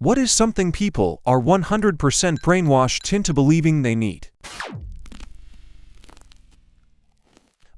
What is something people are 100% brainwashed into believing they need?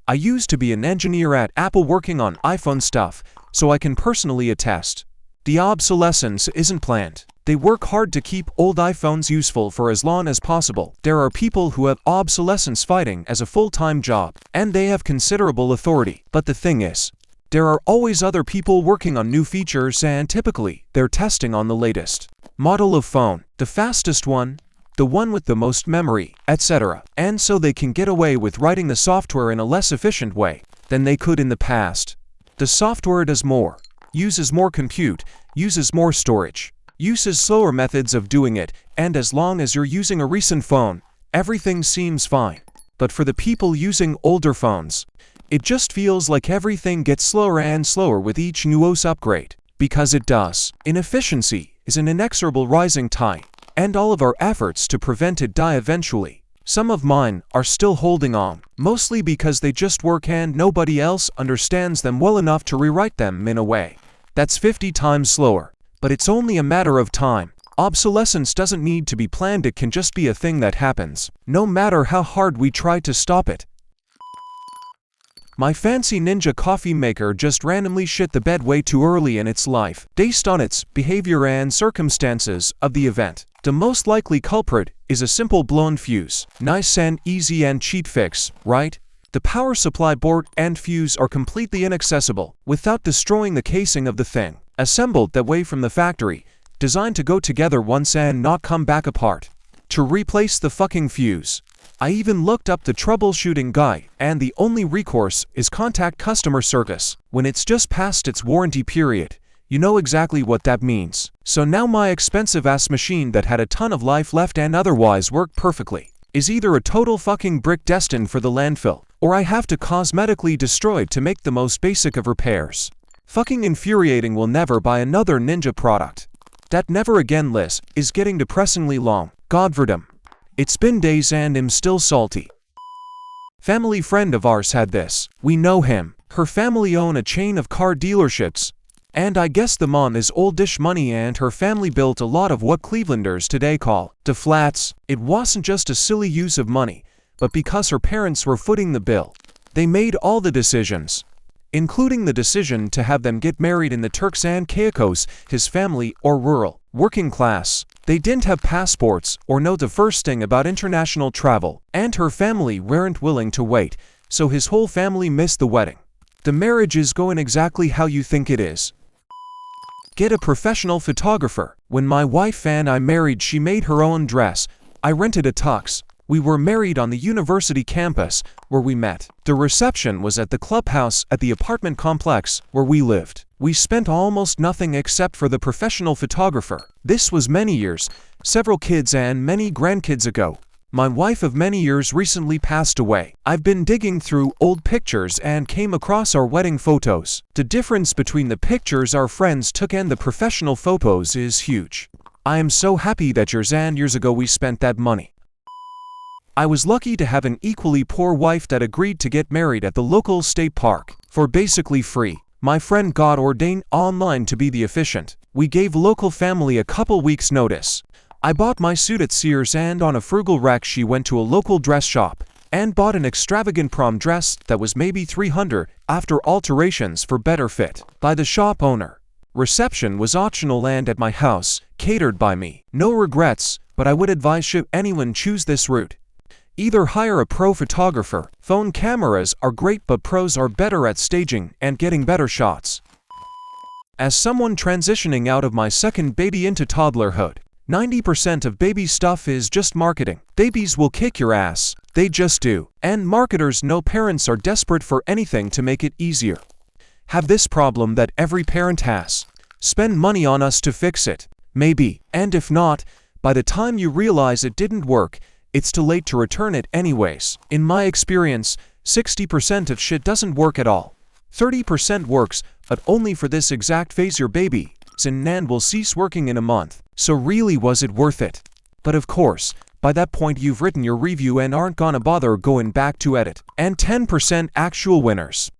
I used to be an engineer at Apple working on iPhone stuff, so I can personally attest. The obsolescence isn't planned. They work hard to keep old iPhones useful for as long as possible. There are people who have obsolescence fighting as a full-time job, and they have considerable authority. But the thing is, there are always other people working on new features, and typically, they're testing on the latest model of phone, the fastest one, the one with the most memory, etc. And so they can get away with writing the software in a less efficient way than they could in the past. The software does more, uses more compute, uses more storage, uses slower methods of doing it, and as long as you're using a recent phone, everything seems fine. But for the people using older phones, it just feels like everything gets slower and slower with each new OS upgrade. Because it does. Inefficiency is an inexorable rising tide, and all of our efforts to prevent it die eventually. Some of mine are still holding on, mostly because they just work and nobody else understands them well enough to rewrite them in a way that's 50 times slower. But it's only a matter of time. Obsolescence doesn't need to be planned, it can just be a thing that happens, no matter how hard we try to stop it. My fancy Ninja coffee maker just randomly shit the bed way too early in its life, based on its behavior and circumstances of the event. The most likely culprit is a simple blown fuse. Nice and easy and cheap fix, right? The power supply board and fuse are completely inaccessible without destroying the casing of the thing. Assembled that way from the factory, designed to go together once and not come back apart. To replace the fucking fuse, I even looked up the troubleshooting guy, and the only recourse is contact customer service when it's just past its warranty period. You know exactly what that means. So now my expensive-ass machine that had a ton of life left and otherwise worked perfectly is either a total fucking brick destined for the landfill, or I have to cosmetically destroy it to make the most basic of repairs. Fucking infuriating. Will never buy another Ninja product. That never again list is getting depressingly long. Godverdom. It's been days and I'm still salty. Family friend of ours had this. We know him. Her family own a chain of car dealerships, and I guess the mom is oldish money and her family built a lot of what Clevelanders today call the flats. It wasn't just a silly use of money, but because her parents were footing the bill, they made all the decisions, including the decision to have them get married in the Turks and Caicos, his family, or rural, working class. They didn't have passports or know the first thing about international travel, and her family weren't willing to wait, so his whole family missed the wedding. The marriage is going exactly how you think it is. Get a professional photographer. When my wife and I married, she made her own dress. I rented a tux. We were married on the university campus where we met. The reception was at the clubhouse at the apartment complex where we lived. We spent almost nothing except for the professional photographer. This was many years, several kids and many grandkids ago. My wife of many years recently passed away. I've been digging through old pictures and came across our wedding photos. The difference between the pictures our friends took and the professional photos is huge. I am so happy that years ago we spent that money. I was lucky to have an equally poor wife that agreed to get married at the local state park for basically free. My friend got ordained online to be the officiant. We gave local family a couple weeks notice. I bought my suit at Sears, and on a frugal rack she went to a local dress shop and bought an extravagant prom dress that was maybe $300 after alterations for better fit by the shop owner. Reception was optional and at my house, catered by me. No regrets, but I would advise should anyone choose this route, either hire a pro photographer. Phone cameras are great, but pros are better at staging and getting better shots. As someone transitioning out of my second baby into toddlerhood, 90% of baby stuff is just marketing. Babies will kick your ass. They just do. And marketers know parents are desperate for anything to make it easier. Have this problem that every parent has. Spend money on us to fix it. Maybe. And if not, by the time you realize it didn't work, it's too late to return it anyways. In my experience, 60% of shit doesn't work at all. 30% works, but only for this exact phase your baby and will cease working in a month. So really, was it worth it? But of course, by that point you've written your review and aren't gonna bother going back to edit. And 10% actual winners.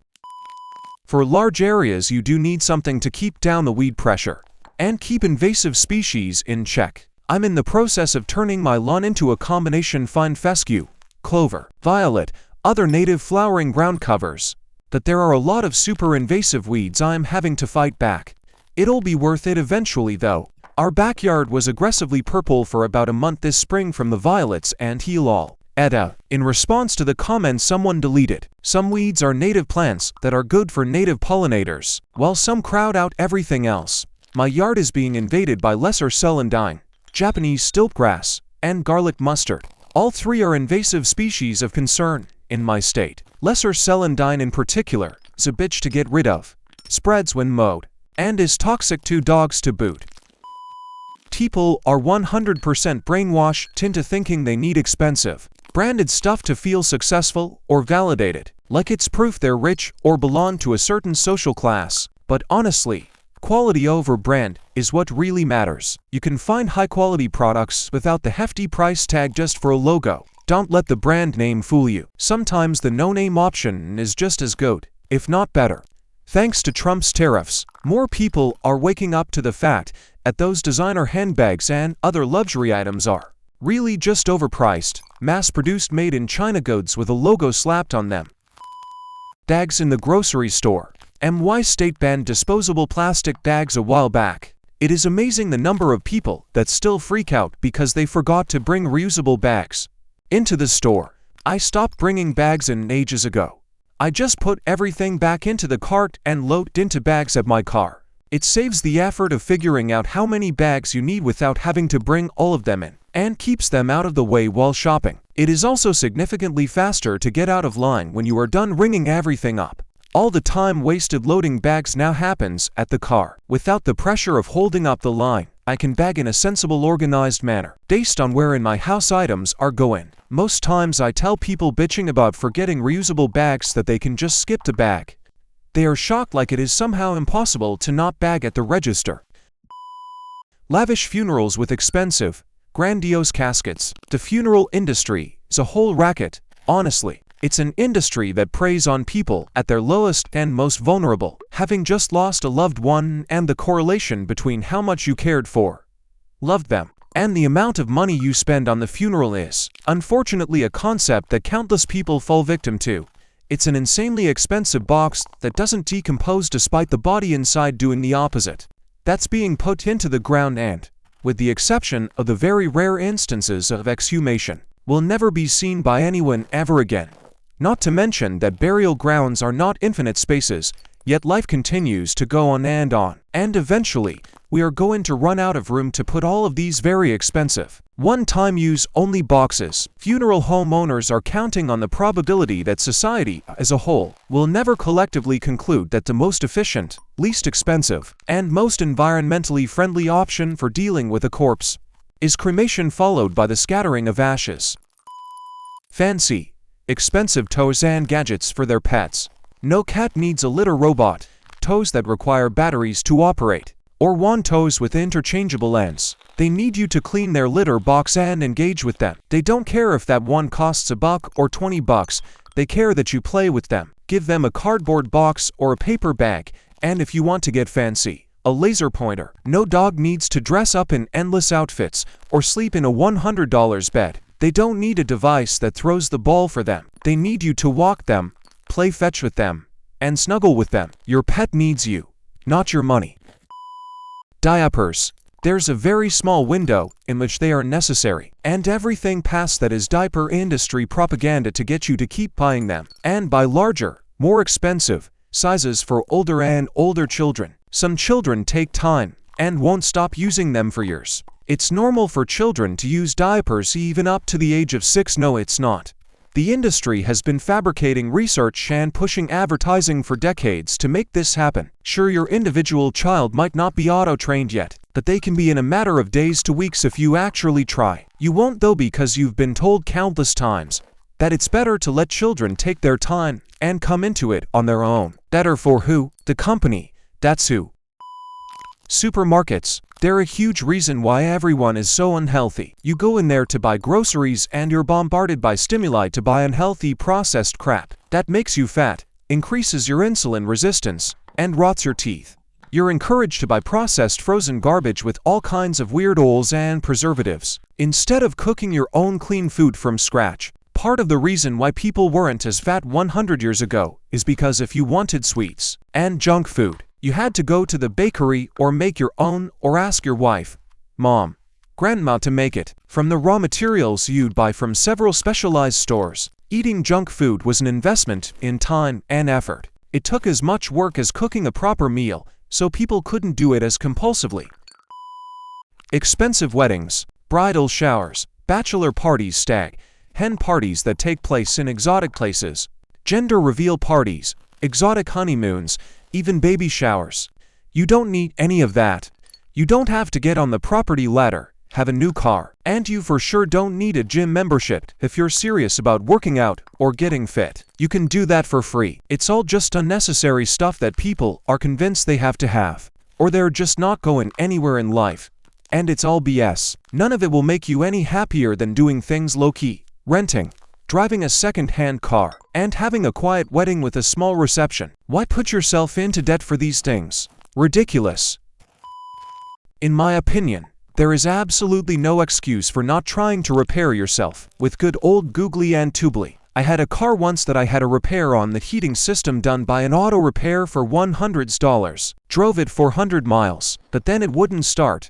For large areas you do need something to keep down the weed pressure. and keep invasive species in check. I'm in the process of turning my lawn into a combination fine fescue, clover, violet, other native flowering ground covers. But there are a lot of super invasive weeds I'm having to fight back. It'll be worth it eventually though. Our backyard was aggressively purple for about a month this spring from the violets and heal-all. Edda. In response to the comment someone deleted, some weeds are native plants that are good for native pollinators, while some crowd out everything else. My yard is being invaded by lesser celandine, Japanese stiltgrass, and garlic mustard. All three are invasive species of concern in my state. Lesser celandine in particular is a bitch to get rid of, spreads when mowed, and is toxic to dogs to boot. People are 100% brainwashed into thinking they need expensive, branded stuff to feel successful or validated, like it's proof they're rich or belong to a certain social class. But honestly, quality over brand is what really matters. You can find high-quality products without the hefty price tag just for a logo. Don't let the brand name fool you. Sometimes the no-name option is just as good, if not better. Thanks to Trump's tariffs, more people are waking up to the fact that those designer handbags and other luxury items are really just overpriced, mass-produced made in China goods with a logo slapped on them. Bags in the grocery store. MY state banned disposable plastic bags a while back. It is amazing the number of people that still freak out because they forgot to bring reusable bags into the store. I stopped bringing bags in ages ago. I just put everything back into the cart and load into bags at my car. It saves the effort of figuring out how many bags you need without having to bring all of them in, and keeps them out of the way while shopping. It is also significantly faster to get out of line when you are done ringing everything up. All the time wasted loading bags now happens at the car. Without the pressure of holding up the line, I can bag in a sensible, organized manner, based on where in my house items are going. Most times I tell people bitching about forgetting reusable bags that they can just skip the bag. They are shocked like it is somehow impossible to not bag at the register. Lavish funerals with expensive, grandiose caskets. The funeral industry is a whole racket, honestly. It's an industry that preys on people at their lowest and most vulnerable, having just lost a loved one, and the correlation between how much you cared for, loved them, and the amount of money you spend on the funeral is, unfortunately, a concept that countless people fall victim to. It's an insanely expensive box that doesn't decompose despite the body inside doing the opposite. That's being put into the ground and, with the exception of the very rare instances of exhumation, will never be seen by anyone ever again. Not to mention that burial grounds are not infinite spaces, yet life continues to go on, and eventually, we are going to run out of room to put all of these very expensive, one-time use-only boxes. Funeral home owners are counting on the probability that society, as a whole, will never collectively conclude that the most efficient, least expensive, and most environmentally friendly option for dealing with a corpse is cremation, followed by the scattering of ashes. Fancy, expensive toys and gadgets for their pets. No cat needs a litter robot, toys that require batteries to operate, or wand toys with interchangeable ends. They need you to clean their litter box and engage with them. They don't care if that one costs $1 or $20, they care that you play with them. Give them a cardboard box or a paper bag, and if you want to get fancy, a laser pointer. No dog needs to dress up in endless outfits or sleep in a $100 bed. They don't need a device that throws the ball for them. They need you to walk them, play fetch with them, and snuggle with them. Your pet needs you, not your money. Diapers. There's a very small window in which they are necessary, and everything past that is diaper industry propaganda to get you to keep buying them, and buy larger, more expensive sizes for older and older children. Some children take time and won't stop using them for years. It's normal for children to use diapers even up to the age of 6. No, it's not. The industry has been fabricating research and pushing advertising for decades to make this happen. Sure, your individual child might not be auto-trained yet, but they can be in a matter of days to weeks if you actually try. You won't though, because you've been told countless times that it's better to let children take their time and come into it on their own. Better for who? The company. That's who. Supermarkets. They're a huge reason why everyone is so unhealthy. You go in there to buy groceries and you're bombarded by stimuli to buy unhealthy processed crap. That makes you fat, increases your insulin resistance, and rots your teeth. You're encouraged to buy processed frozen garbage with all kinds of weird oils and preservatives, instead of cooking your own clean food from scratch. Part of the reason why people weren't as fat 100 years ago is because if you wanted sweets and junk food, you had to go to the bakery or make your own or ask your wife, mom, grandma to make it from the raw materials you'd buy from several specialized stores. Eating junk food was an investment in time and effort. It took as much work as cooking a proper meal, so people couldn't do it as compulsively. Expensive weddings, bridal showers, bachelor parties, stag, hen parties that take place in exotic places, gender reveal parties, exotic honeymoons, even baby showers. You don't need any of that. You don't have to get on the property ladder, have a new car, and you for sure don't need a gym membership if you're serious about working out or getting fit. You can do that for free. It's all just unnecessary stuff that people are convinced they have to have, or they're just not going anywhere in life. And it's all BS. None of it will make you any happier than doing things low-key, renting, driving a second-hand car, and having a quiet wedding with a small reception. Why put yourself into debt for these things? Ridiculous. In my opinion, there is absolutely no excuse for not trying to repair yourself with good old googly and tubely. I had a car once that I had a repair on the heating system done by an auto repair for $100. Drove it 400 miles, but then it wouldn't start,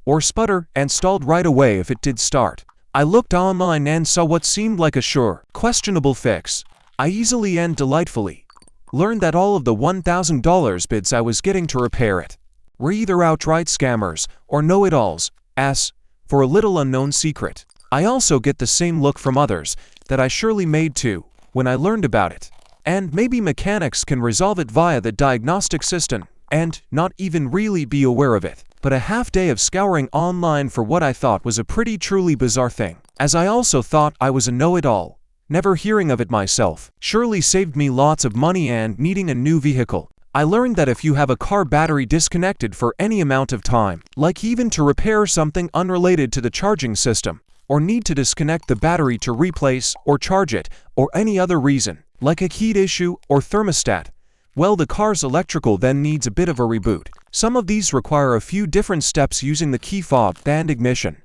or sputter and stalled right away if it did start. I looked online and saw what seemed like a sure, questionable fix. I easily and delightfully learned that all of the $1,000 bids I was getting to repair it were either outright scammers or know-it-alls, as for a little unknown secret. I also get the same look from others that I surely made too when I learned about it. And maybe mechanics can resolve it via the diagnostic system and not even really be aware of it. But a half day of scouring online for what I thought was a pretty truly bizarre thing, as I also thought I was a know-it-all, never hearing of it myself, surely saved me lots of money and needing a new vehicle. I learned that if you have a car battery disconnected for any amount of time, like even to repair something unrelated to the charging system, or need to disconnect the battery to replace or charge it, or any other reason, like a heat issue or thermostat, well, the car's electrical then needs a bit of a reboot. Some of these require a few different steps using the key fob and ignition,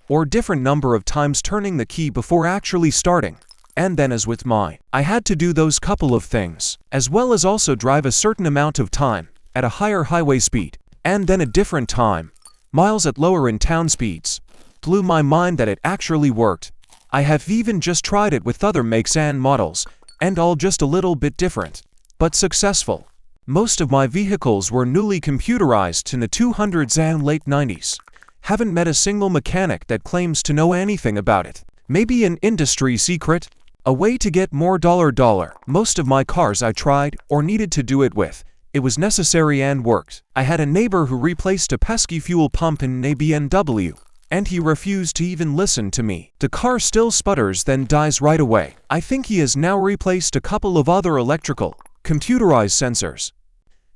or different number of times turning the key before actually starting. And then as with mine, I had to do those couple of things, as well as also drive a certain amount of time at a higher highway speed, and then a different time, miles at lower in-town speeds. Blew my mind that it actually worked. I have even just tried it with other makes and models, and all just a little bit different, but successful. Most of my vehicles were newly computerized in the 200s and late 90s. Haven't met a single mechanic that claims to know anything about it. Maybe an industry secret? A way to get more dollar. Most of my cars I tried or needed to do it with. It was necessary and worked. I had a neighbor who replaced a pesky fuel pump in a BMW, and he refused to even listen to me. The car still sputters then dies right away. I think he has now replaced a couple of other electrical, computerized sensors.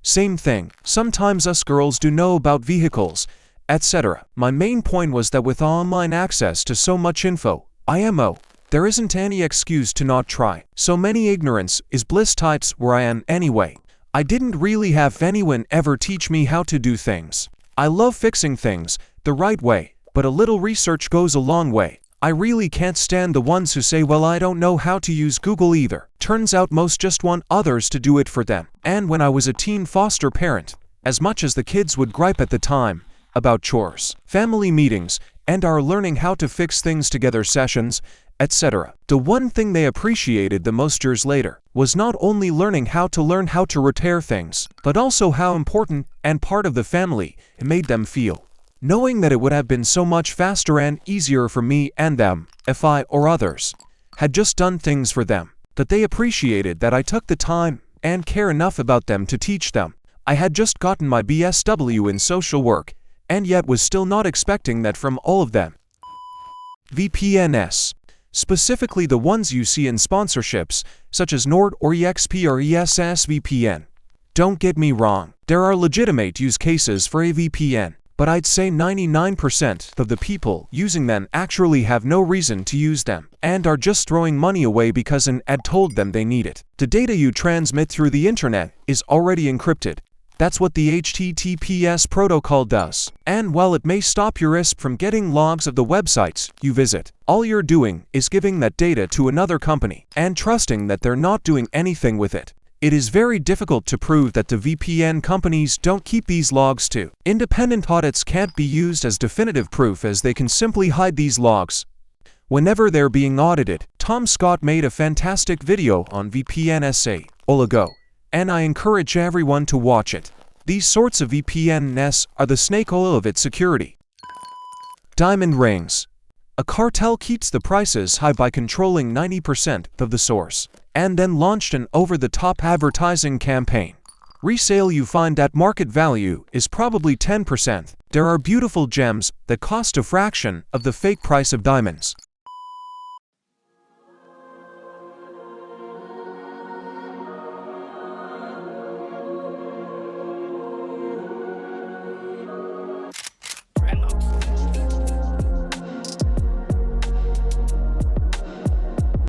Same thing, sometimes us girls do know about vehicles, etc. My main point was that with online access to so much info, IMO, there isn't any excuse to not try. So many ignorance is bliss types where I am anyway. I didn't really have anyone ever teach me how to do things. I love fixing things the right way, but a little research goes a long way. I really can't stand the ones who say, well, I don't know how to use Google either. Turns out most just want others to do it for them. And when I was a teen foster parent, as much as the kids would gripe at the time about chores, family meetings, and our learning how to fix things together sessions, etc., the one thing they appreciated the most years later was not only learning how to repair things, but also how important and part of the family it made them feel. Knowing that it would have been so much faster and easier for me and them if I or others had just done things for them, that they appreciated that I took the time and care enough about them to teach them. I had just gotten my BSW in social work, and yet was still not expecting that from all of them. VPNs. Specifically the ones you see in sponsorships, such as Nord or EXP or ESSVPN. Don't get me wrong, there are legitimate use cases for a VPN, but I'd say 99% of the people using them actually have no reason to use them, and are just throwing money away because an ad told them they need it. The data you transmit through the internet is already encrypted, That's what the HTTPS protocol does. And while it may stop your ISP from getting logs of the websites you visit, all you're doing is giving that data to another company and trusting that they're not doing anything with it. It is very difficult to prove that the VPN companies don't keep these logs too. Independent audits can't be used as definitive proof, as they can simply hide these logs whenever they're being audited. Tom Scott made a fantastic video on VPN while ago, and I encourage everyone to watch it. These sorts of VPNs are the snake oil of its security. Diamond rings. A cartel keeps the prices high by controlling 90% of the source, and then launched an over-the-top advertising campaign. Resale you find at market value is probably 10%. There are beautiful gems that cost a fraction of the fake price of diamonds.